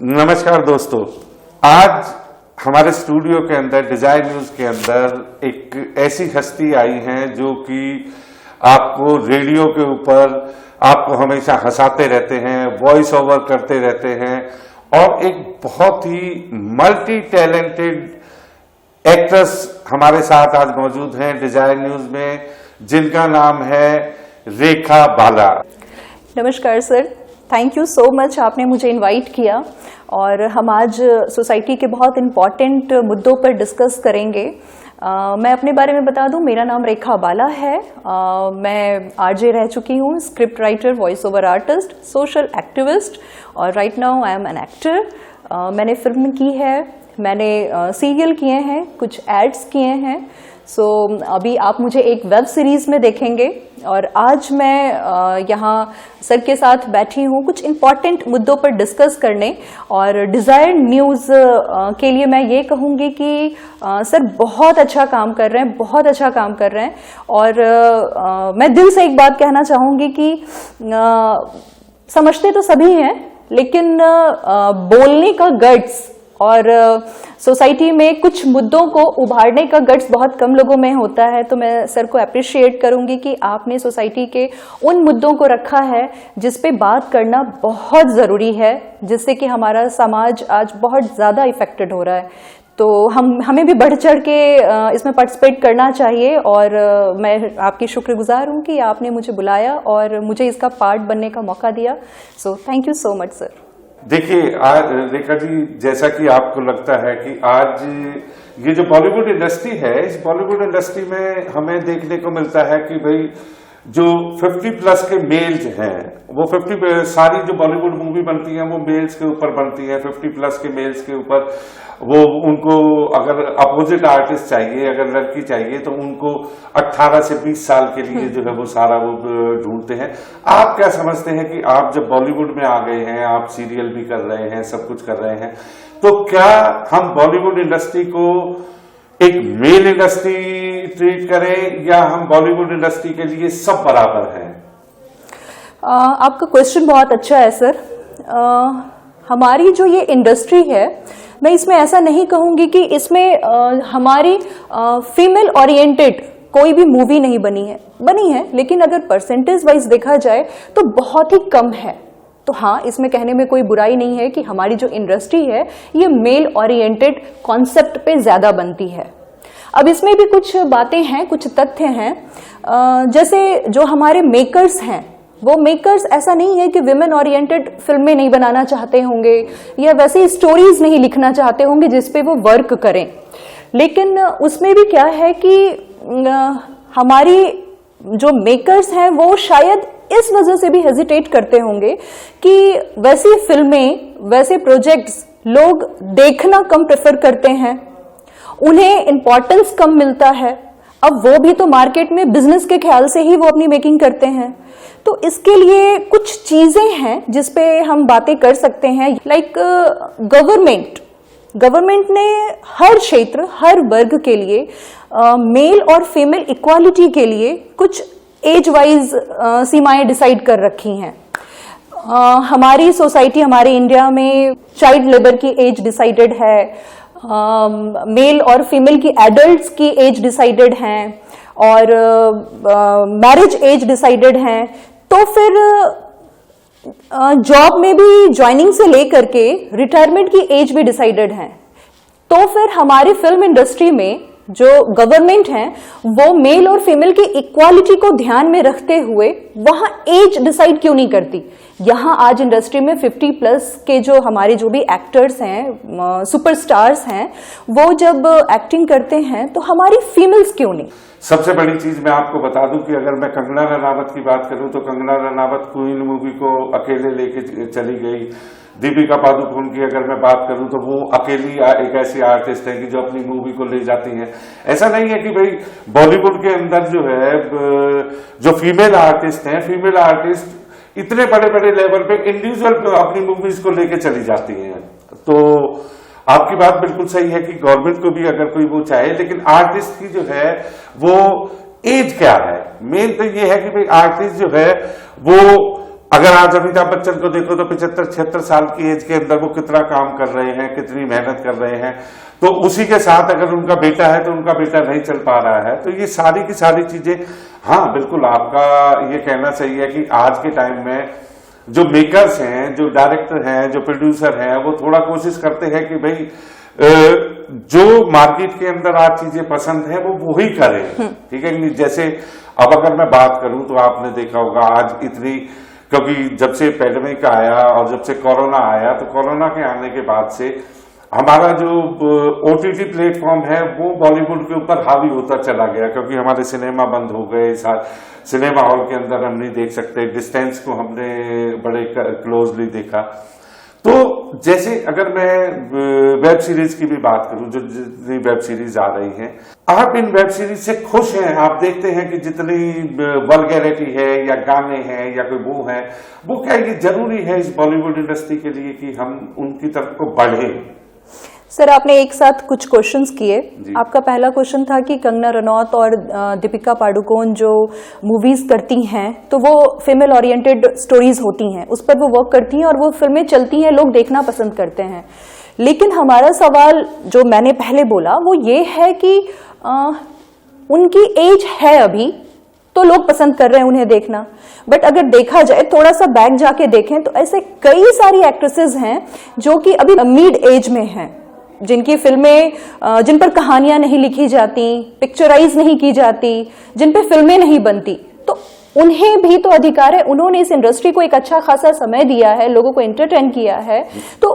नमस्कार दोस्तों, आज हमारे स्टूडियो के अंदर डिजाइन न्यूज के अंदर एक ऐसी हस्ती आई है जो कि आपको रेडियो के ऊपर आपको हमेशा हंसाते रहते हैं, वॉइस ओवर करते रहते हैं और एक बहुत ही मल्टी टैलेंटेड एक्ट्रेस हमारे साथ आज मौजूद हैं डिजाइन न्यूज में, जिनका नाम है रेखा बाला। नमस्कार sir, thank you so much, आपने मुझे इनवाइट किया और हम आज सोसाइटी के बहुत इम्पॉर्टेंट मुद्दों पर डिस्कस करेंगे। मैं अपने बारे में बता दूं, मेरा नाम रेखा बाला है। मैं आरजे रह चुकी हूं, script writer, voice over artist, social activist और right now I am an actor. मैंने फिल्म की है, मैंने सीरियल किए हैं, कुछ एड्स किए हैं। सो अभी आप मुझे एक वेब सीरीज में देखेंगे और आज मैं यहाँ सर के साथ बैठी हूँ कुछ इम्पॉर्टेंट मुद्दों पर डिस्कस करने। और डिजायर न्यूज़ के लिए मैं ये कहूँगी कि सर बहुत अच्छा काम कर रहे हैं, बहुत अच्छा काम कर रहे हैं। और मैं दिल से एक बात कहना चाहूँगी कि समझते तो सभी हैं, लेकिन बोलने का गट्स और सोसाइटी में कुछ मुद्दों को उभारने का गट्स बहुत कम लोगों में होता है। तो मैं सर को अप्रिशिएट करूंगी कि आपने सोसाइटी के उन मुद्दों को रखा है जिस पे बात करना बहुत ज़रूरी है, जिससे कि हमारा समाज आज बहुत ज़्यादा इफेक्टेड हो रहा है। तो हमें भी बढ़ चढ़ के इसमें पार्टिसिपेट करना चाहिए और मैं आपकी शुक्रगुजार हूँ कि आपने मुझे बुलाया और मुझे इसका पार्ट बनने का मौका दिया। So thank you so much sir. देखिए रेखा जी, जैसा कि आपको लगता है कि आज ये जो बॉलीवुड इंडस्ट्री है, इस बॉलीवुड इंडस्ट्री में हमें देखने को मिलता है कि भाई जो 50 प्लस के मेल्स हैं, वो 50 सारी जो बॉलीवुड मूवी बनती हैं वो मेल्स के ऊपर बनती है, 50 प्लस के मेल्स के ऊपर। वो उनको अगर अपोजिट आर्टिस्ट चाहिए, अगर लड़की चाहिए तो उनको 18 से 20 साल के लिए जो है वो सारा वो ढूंढते हैं। आप क्या समझते हैं कि आप जब बॉलीवुड में आ गए हैं, आप सीरियल भी कर रहे हैं, सब कुछ कर रहे हैं, तो क्या हम बॉलीवुड इंडस्ट्री को एक मेल इंडस्ट्री ट्रीट करें या हम बॉलीवुड इंडस्ट्री के लिए सब बराबर हैं? आपका क्वेश्चन बहुत अच्छा है सर। हमारी जो ये इंडस्ट्री है, मैं इसमें ऐसा नहीं कहूंगी कि इसमें हमारी फीमेल ओरिएंटेड कोई भी मूवी नहीं बनी है, लेकिन अगर परसेंटेज वाइज देखा जाए तो बहुत ही कम है। तो हाँ, इसमें कहने में कोई बुराई नहीं है कि हमारी जो इंडस्ट्री है ये मेल ओरिएंटेड कॉन्सेप्ट पे ज्यादा बनती है। अब इसमें भी कुछ बातें हैं, कुछ तथ्य हैं। जैसे जो हमारे मेकर्स हैं, वो मेकर्स ऐसा नहीं है कि विमेन ओरिएंटेड फिल्में नहीं बनाना चाहते होंगे या वैसे स्टोरीज नहीं लिखना चाहते होंगे जिस पे वो वर्क करें, लेकिन उसमें भी क्या है कि हमारी जो मेकर्स हैं वो शायद इस वजह से भी हेजिटेट करते होंगे कि वैसी फिल्में, वैसे प्रोजेक्ट्स लोग देखना कम प्रेफर करते हैं, उन्हें इम्पोर्टेंस कम मिलता है। अब वो भी तो मार्केट में बिजनेस के ख्याल से ही वो अपनी मेकिंग करते हैं। तो इसके लिए कुछ चीजें हैं जिस पे हम बातें कर सकते हैं। लाइक गवर्नमेंट ने हर क्षेत्र, हर वर्ग के लिए मेल और फीमेल इक्वालिटी के लिए कुछ एज वाइज सीमाएं डिसाइड कर रखी हैं। हमारी सोसाइटी, हमारे इंडिया में चाइल्ड लेबर की एज डिसाइडेड है, मेल और फीमेल की एडल्ट्स की एज डिसाइडेड हैं और मैरिज एज डिसाइडेड हैं। तो फिर जॉब में भी ज्वाइनिंग से लेकर के रिटायरमेंट की एज भी डिसाइडेड है। तो फिर हमारी फिल्म इंडस्ट्री में जो गवर्नमेंट है वो मेल और फीमेल की इक्वालिटी को ध्यान में रखते हुए वहां एज डिसाइड क्यों नहीं करती? यहां आज इंडस्ट्री में 50 प्लस के जो हमारे जो भी एक्टर्स हैं, सुपरस्टार्स हैं, वो जब एक्टिंग करते हैं तो हमारी फीमेल्स क्यों नहीं? सबसे बड़ी चीज मैं आपको बता दूं कि अगर मैं कंगना रनावत की बात करूं तो कंगना रनावत क्वीन मूवी को अकेले लेके चली गई। दीपिका पादुकोण की अगर मैं बात करूं तो वो अकेली एक ऐसी आर्टिस्ट है कि जो अपनी मूवी को ले जाती हैं। ऐसा नहीं है कि भाई बॉलीवुड के अंदर जो है जो फीमेल आर्टिस्ट हैं, फीमेल आर्टिस्ट इतने बड़े बड़े लेवल पे इंडिविजुअल अपनी मूवीज को लेके चली जाती हैं। तो आपकी बात बिल्कुल सही है कि गवर्नमेंट को भी अगर कोई वो चाहे, लेकिन आर्टिस्ट की जो है वो एज क्या है? मेन तो ये है कि भाई आर्टिस्ट जो है वो अगर आज अमिताभ बच्चन को देखो तो 75-76 साल की एज के अंदर वो कितना काम कर रहे हैं, कितनी मेहनत कर रहे हैं, तो उसी के साथ अगर उनका बेटा है तो उनका बेटा नहीं चल पा रहा है। तो ये सारी की सारी चीजें, हाँ बिल्कुल आपका ये कहना सही है कि आज के टाइम में जो मेकर्स हैं, जो डायरेक्टर हैं, जो प्रोड्यूसर हैं, वो थोड़ा कोशिश करते हैं कि भाई जो मार्केट के अंदर आज चीजें पसंद है वो वही करें, ठीक है। जैसे अब अगर मैं बात करूं तो आपने देखा होगा आज इतनी, क्योंकि जब से पेंडेमिक आया और जब से कोरोना आया, तो कोरोना के आने के बाद से हमारा जो ओटीटी प्लेटफॉर्म है वो बॉलीवुड के ऊपर हावी होता चला गया, क्योंकि हमारे सिनेमा बंद हो गए, सिनेमा हॉल के अंदर हम नहीं देख सकते, डिस्टेंस को हमने बड़े क्लोजली देखा। तो जैसे अगर मैं वेब सीरीज की भी बात करूं, जो जितनी वेब सीरीज आ रही हैं, आप इन वेब सीरीज से खुश हैं? आप देखते हैं कि जितनी वल्गैरिटी है या गाने हैं या कोई वो है, वो क्या ये जरूरी है इस बॉलीवुड इंडस्ट्री के लिए कि हम उनकी तरफ को बढ़े? सर आपने एक साथ कुछ क्वेश्चंस किए। आपका पहला क्वेश्चन था कि कंगना रनौत और दीपिका पादुकोण जो मूवीज करती हैं तो वो फीमेल ओरिएंटेड स्टोरीज होती हैं, उस पर वो वर्क करती हैं और वो फिल्में चलती हैं, लोग देखना पसंद करते हैं। लेकिन हमारा सवाल जो मैंने पहले बोला वो ये है कि उनकी एज है अभी, तो लोग पसंद कर रहे हैं उन्हें देखना। बट अगर देखा जाए, थोड़ा सा बैक जाके देखें तो ऐसे कई सारी एक्ट्रेसेस हैं जो कि अभी मिड एज में हैं, जिनकी फिल्में, जिन पर कहानियां नहीं लिखी जाती, पिक्चराइज नहीं की जाती, जिन पर फिल्में नहीं बनती, तो उन्हें भी तो अधिकार है। उन्होंने इस इंडस्ट्री को एक अच्छा खासा समय दिया है, लोगों को एंटरटेन किया है, तो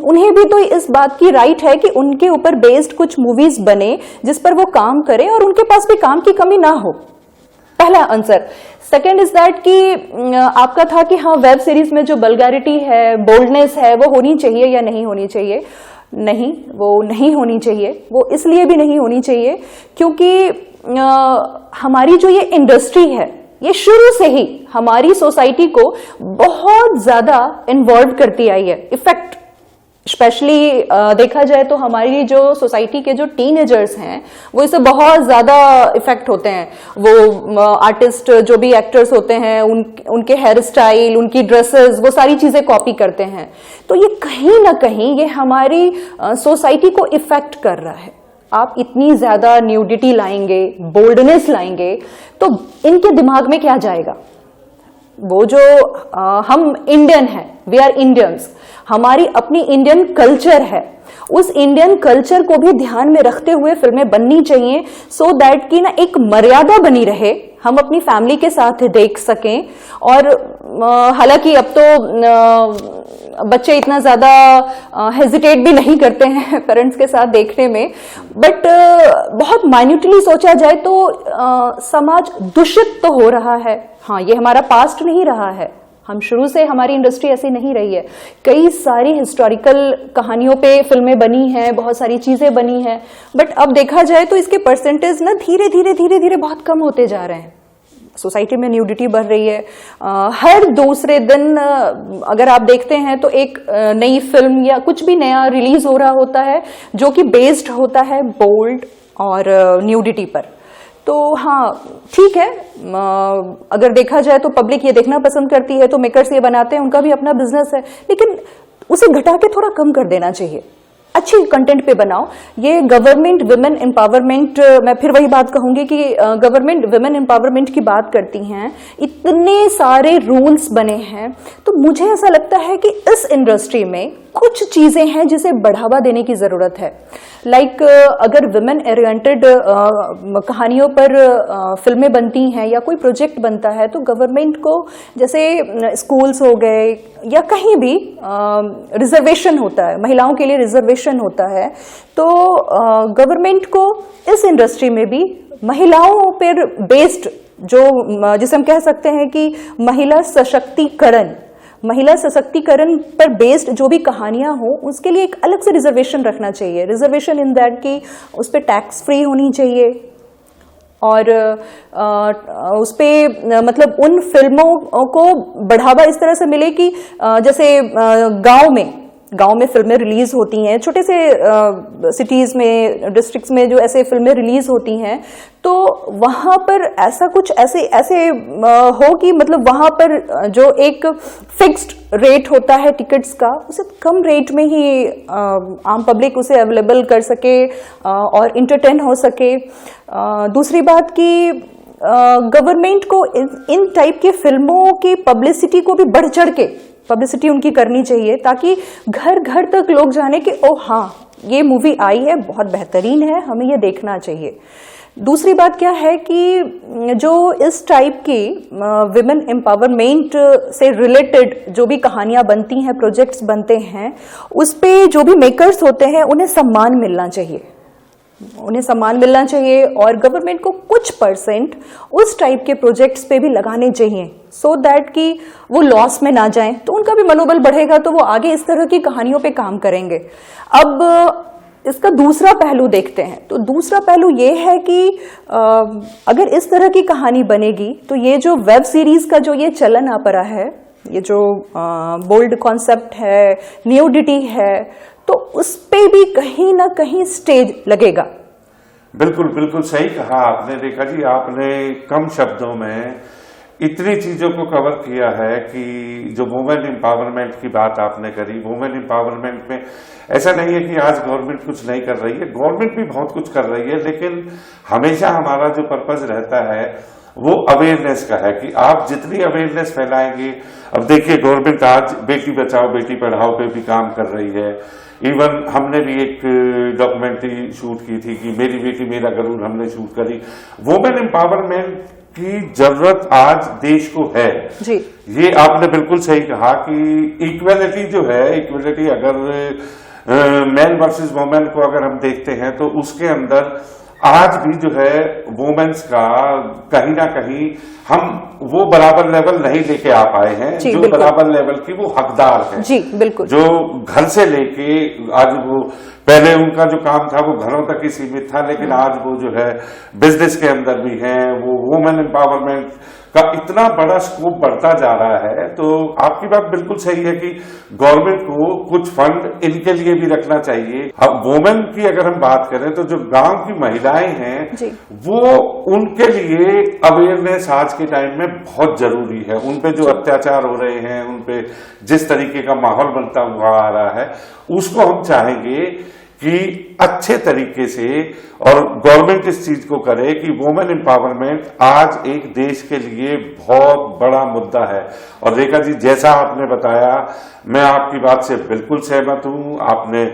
उन्हें भी तो इस बात की राइट है कि उनके ऊपर बेस्ड कुछ मूवीज बने जिस पर वो काम करें और उनके पास भी काम की कमी ना हो। पहला आंसर। सेकेंड इज दैट कि आपका था कि हाँ वेब सीरीज में जो वल्गैरिटी है, बोल्डनेस है, वो होनी चाहिए या नहीं होनी चाहिए? नहीं, वो नहीं होनी चाहिए। वो इसलिए भी नहीं होनी चाहिए क्योंकि हमारी जो ये इंडस्ट्री है ये शुरू से ही हमारी सोसाइटी को बहुत ज्यादा इन्वॉल्व करती आई है। इफेक्ट स्पेशली देखा जाए तो हमारी जो सोसाइटी के जो टीनेजर्स हैं वो इससे बहुत ज्यादा इफेक्ट होते हैं। वो आर्टिस्ट जो भी एक्टर्स होते हैं उनके हेयर स्टाइल, उनकी ड्रेसेस, वो सारी चीजें कॉपी करते हैं। तो ये कहीं ना कहीं ये हमारी सोसाइटी को इफेक्ट कर रहा है। आप इतनी ज्यादा न्यूडिटी लाएंगे, बोल्डनेस लाएंगे, तो इनके दिमाग में क्या जाएगा? वो जो हम इंडियन हैं, वी आर इंडियंस, हमारी अपनी इंडियन कल्चर है, उस इंडियन कल्चर को भी ध्यान में रखते हुए फिल्में बननी चाहिए, सो दैट कि ना एक मर्यादा बनी रहे, हम अपनी फैमिली के साथ देख सकें। और हालांकि अब तो बच्चे इतना ज्यादा हेजिटेट भी नहीं करते हैं पेरेंट्स के साथ देखने में, बट बहुत माइन्यूटली सोचा जाए तो समाज दूषित तो हो रहा है। हाँ, ये हमारा पास्ट नहीं रहा है, हम शुरू से, हमारी इंडस्ट्री ऐसी नहीं रही है। कई सारी हिस्टोरिकल कहानियों पे फिल्में बनी हैं, बहुत सारी चीजें बनी हैं, बट अब देखा जाए तो इसके परसेंटेज ना धीरे धीरे बहुत कम होते जा रहे हैं। सोसाइटी में न्यूडिटी बढ़ रही है। हर दूसरे दिन अगर आप देखते हैं तो एक नई फिल्म या कुछ भी नया रिलीज हो रहा होता है जो कि बेस्ड होता है बोल्ड और न्यूडिटी पर। तो हाँ ठीक है, अगर देखा जाए तो पब्लिक ये देखना पसंद करती है, तो मेकर्स ये बनाते हैं, उनका भी अपना बिजनेस है, लेकिन उसे घटा के थोड़ा कम कर देना चाहिए। अच्छी कंटेंट पे बनाओ। ये गवर्नमेंट विमेन एम्पावरमेंट, मैं फिर वही बात कहूंगी कि गवर्नमेंट विमेन एम्पावरमेंट की बात करती हैं, इतने सारे रूल्स बने हैं, तो मुझे ऐसा लगता है कि इस इंडस्ट्री में कुछ चीजें हैं जिसे बढ़ावा देने की जरूरत है। लाइक अगर विमेन ओरिएंटेड कहानियों पर फिल्में बनती हैं या कोई प्रोजेक्ट बनता है, तो गवर्नमेंट को, जैसे स्कूल्स हो गए या कहीं भी रिजर्वेशन होता है, महिलाओं के लिए रिजर्वेशन होता है, तो गवर्नमेंट को इस इंडस्ट्री में भी महिलाओं पर बेस्ड जो, जिसे हम कह सकते हैं कि महिला सशक्तिकरण पर बेस्ड जो भी कहानियां हो, उसके लिए एक अलग से रिजर्वेशन रखना चाहिए। रिजर्वेशन इन दैट कि उस पर टैक्स फ्री होनी चाहिए और उस पर मतलब उन फिल्मों को बढ़ावा इस तरह से मिले कि जैसे गांव में गांव में फिल्में रिलीज होती हैं, छोटे से सिटीज में, डिस्ट्रिक्ट्स में जो ऐसे फिल्में रिलीज होती हैं, तो वहां पर ऐसा कुछ ऐसे हो कि मतलब वहां पर जो एक फिक्स्ड रेट होता है टिकट्स का, उसे कम रेट में ही आम पब्लिक उसे अवेलेबल कर सके और इंटरटेन हो सके। दूसरी बात कि गवर्नमेंट को इन टाइप के फिल्मों की पब्लिसिटी को भी बढ़ चढ़ के पब्लिसिटी उनकी करनी चाहिए, ताकि घर घर तक लोग जाने कि ओ हाँ, ये मूवी आई है, बहुत बेहतरीन है, हमें ये देखना चाहिए। दूसरी बात क्या है कि जो इस टाइप की विमेन एम्पावरमेंट से रिलेटेड जो भी कहानियां बनती हैं, प्रोजेक्ट्स बनते हैं, उस पे जो भी मेकर्स होते हैं उन्हें सम्मान मिलना चाहिए, और गवर्नमेंट को कुछ परसेंट उस टाइप के प्रोजेक्ट्स पे भी लगाने चाहिए, सो दैट कि वो लॉस में ना जाएं, तो उनका भी मनोबल बढ़ेगा, तो वो आगे इस तरह की कहानियों पे काम करेंगे। अब इसका दूसरा पहलू देखते हैं, तो दूसरा पहलू ये है कि अगर इस तरह की कहानी बनेगी तो ये जो वेब सीरीज का जो ये चलन आ पड़ा है, ये जो बोल्ड कॉन्सेप्ट है, न्यूडिटी है, तो उस पे भी कहीं ना कहीं स्टेज लगेगा। बिल्कुल बिल्कुल सही कहा आपने रेखा जी, आपने कम शब्दों में इतनी चीजों को कवर किया है कि जो वुमेन एम्पावरमेंट की बात आपने करी, वुमेन एम्पावरमेंट में ऐसा नहीं है कि आज गवर्नमेंट कुछ नहीं कर रही है, गवर्नमेंट भी बहुत कुछ कर रही है, लेकिन हमेशा हमारा जो पर्पस रहता है वो अवेयरनेस का है कि आप जितनी अवेयरनेस फैलाएंगे। अब देखिए, गवर्नमेंट आज बेटी बचाओ बेटी पढ़ाओ पे भी काम कर रही है। इवन हमने भी एक डॉक्यूमेंट्री शूट की थी कि मेरी बेटी मेरा गरूर, हमने शूट करी। वुमेन एम्पावरमेंट की जरूरत आज देश को है जी। ये आपने बिल्कुल सही कहा कि इक्वलिटी जो है, इक्वलिटी अगर मेल वर्सेस वुमेन को अगर हम देखते हैं तो उसके अंदर आज भी जो है वुमेन्स का कहीं ना कहीं हम वो बराबर लेवल नहीं लेके आ पाए हैं, जो बराबर लेवल की वो हकदार है। जी बिल्कुल। जो घर से लेके आज वो, पहले उनका जो काम था वो घरों तक ही सीमित था, लेकिन आज वो जो है बिजनेस के अंदर भी है, वो वुमेन एम्पावरमेंट का इतना बड़ा स्कोप बढ़ता जा रहा है। तो आपकी बात बिल्कुल सही है कि गवर्नमेंट को कुछ फंड इनके लिए भी रखना चाहिए। अब वुमेन की अगर हम बात करें तो जो गांव की महिलाएं हैं वो, उनके लिए अवेयरनेस आज के टाइम में बहुत जरूरी है। उन पे जो अत्याचार हो रहे हैं, उन पे जिस तरीके का माहौल बनता हुआ आ रहा है, उसको हम चाहेंगे कि अच्छे तरीके से और गवर्नमेंट इस चीज को करे कि वुमेन एम्पावरमेंट आज एक देश के लिए बहुत बड़ा मुद्दा है। और रेखा जी, जैसा आपने बताया, मैं आपकी बात से बिल्कुल सहमत हूं। आपने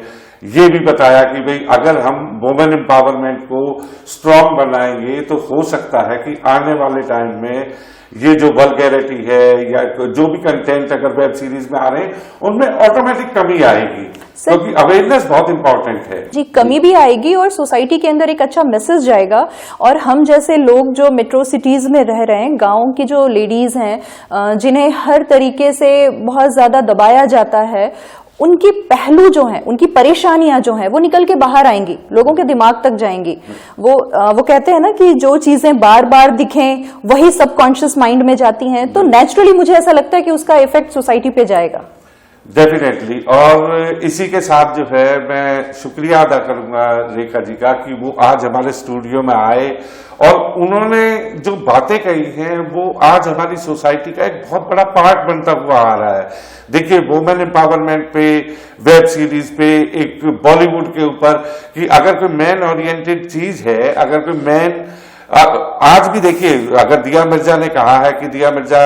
ये भी बताया कि भाई अगर हम वुमेन एम्पावरमेंट को स्ट्रांग बनाएंगे तो हो सकता है कि आने वाले टाइम में ये जो वल्गैरिटी है या जो भी कंटेंट अगर वेब सीरीज में आ रहे हैं उनमें ऑटोमेटिक कमी आएगी, क्योंकि अवेयरनेस बहुत इंपॉर्टेंट है। जी, कमी भी आएगी और सोसाइटी के अंदर एक अच्छा मैसेज जाएगा। और हम जैसे लोग जो मेट्रो सिटीज में रह रहे हैं, गांव की जो लेडीज हैं जिन्हें हर तरीके से बहुत ज्यादा दबाया जाता है, उनकी पहलू जो है, उनकी परेशानियां जो हैं वो निकल के बाहर आएंगी, लोगों के दिमाग तक जाएंगी। वो कहते हैं ना कि जो चीजें बार बार दिखें वही सबकॉन्शियस माइंड में जाती हैं, तो नेचुरली मुझे ऐसा लगता है कि उसका इफेक्ट सोसाइटी पे जाएगा। डेफिनेटली। और इसी के साथ जो है मैं शुक्रिया अदा करूंगा रेखा जी का कि वो आज हमारे स्टूडियो में आए और उन्होंने जो बातें कही हैं वो आज हमारी सोसाइटी का एक बहुत बड़ा पार्ट बनता हुआ आ रहा है। देखिए, वुमेन एम्पावरमेंट पे, वेब सीरीज पे, एक बॉलीवुड के ऊपर, कि अगर कोई मैन ओरिएंटेड चीज है, अगर कोई मैन, आज भी देखिए, अगर दिया मिर्जा ने कहा है कि दिया मिर्जा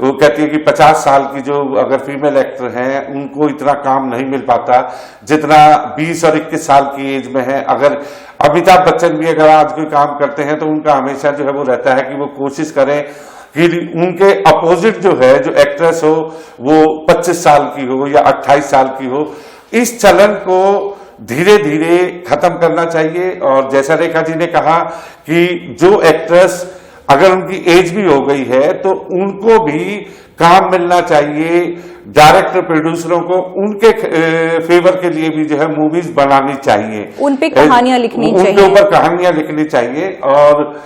वो कहती है कि 50 साल की जो अगर फीमेल एक्टर हैं उनको इतना काम नहीं मिल पाता जितना 20 और 21 साल की एज में है। अगर अमिताभ बच्चन भी अगर आज कोई काम करते हैं तो उनका हमेशा जो है वो रहता है कि वो कोशिश करें कि उनके अपोजिट जो है, जो एक्ट्रेस हो वो 25 साल की हो या 28 साल की हो। इस चलन को धीरे धीरे खत्म करना चाहिए। और जैसा रेखा जी ने कहा कि जो एक्ट्रेस अगर उनकी एज भी हो गई है तो उनको भी काम मिलना चाहिए, डायरेक्टर प्रोड्यूसरों को उनके फेवर के लिए भी जो है मूवीज बनानी चाहिए, उन पे कहानियां लिखनी चाहिए, उनके ऊपर कहानियां लिखनी चाहिए। और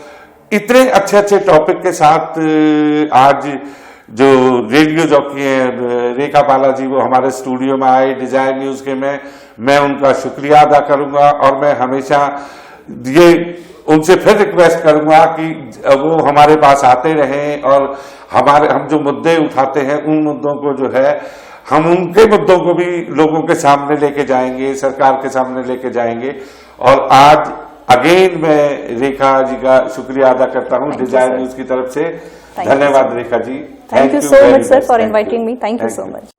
इतने अच्छे अच्छे टॉपिक के साथ आज जो रेडियो जॉकी हैं रेखा बालाजी, वो हमारे स्टूडियो में आए डिजायर न्यूज के में, मैं उनका शुक्रिया अदा करूंगा और मैं हमेशा ये उनसे फिर रिक्वेस्ट करूंगा कि वो हमारे पास आते रहें और हम जो मुद्दे उठाते हैं उन मुद्दों को जो है हम उनके मुद्दों को भी लोगों के सामने लेके जाएंगे, सरकार के सामने लेके जाएंगे। और आज अगेन मैं रेखा जी का शुक्रिया अदा करता हूं डिजायर न्यूज की तरफ से। धन्यवाद Rekha ji. Thank you so much sir for inviting me. Thank you so much.